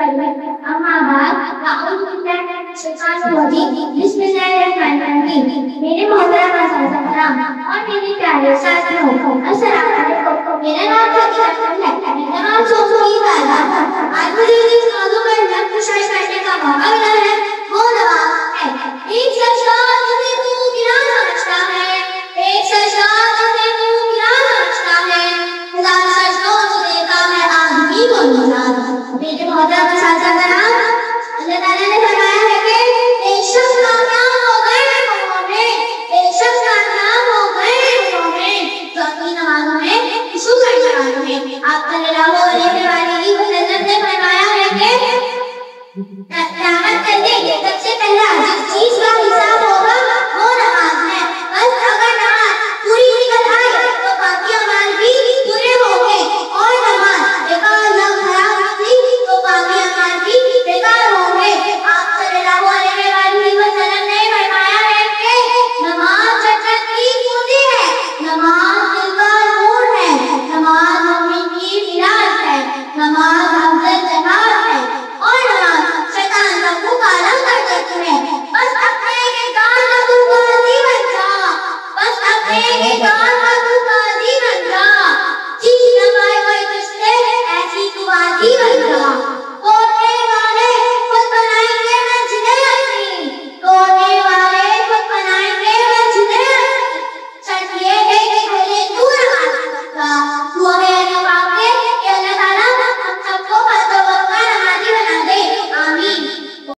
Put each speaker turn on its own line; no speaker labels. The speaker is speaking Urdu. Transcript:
اما بعد اعوذ باللہ من الشیطان الرجیم بسم اللہ الرحمن الرحیم میرے محترم اساتذہ کرام اور میرے پیارے ساتھیوں السلام علیکم میرا نام فاطمہ ہے میں تمام سوچوں کی تعداد ہوں آج مجھے جس موضوع پر نقل شائع کرنے کا موقع ملا ہے وہ نماز ہے ایک سجدہ جسے تو گرا سمجھتا ہے ایک سجدہ جسے تو گرا سمجھتا ہے ہزار سجدوں سے دیکھا ہے آدمی کو نماز میرے محترم اساتذہ کرام اللہ تعالیٰ نے فرمایا ہے کہ بے شک کامیاب ہو گئے وہ مومن بے شک کامیاب ہو گئے وہ مومن جو اپنی نمازوں میں خشوع کرنے والے ہیں آپ صلی اللہ علیہ وسلم نے فرمایا ہے کہ قیامت کے دن سب سے پہلا جس چیز کا حساب ہوگا وہ نماز ہے بس اگر نماز پوری نکل آئے تو باقی اعمال بھی پورے ہوں گے اور نماز بیکار یا خراب نکلی تو باقی اعمال بھی بیکار ہوں گے آپ صلی اللہ علیہ وسلم نے فرمایا ہے کہ نماز جنت کی کنجی ہے نماز دل کا نور ہے نماز مومن کی میراث ہے نماز افضل جماعت ہے اور نماز شیطان کا منہ کالا کر دیتی ہے بس اپنے کردار کا تو قاضی بن جا بس اپنے کردار کا تو قاضی بن جا جس نمائے ہوئے تجھ سے ایسی تو عادی بن جا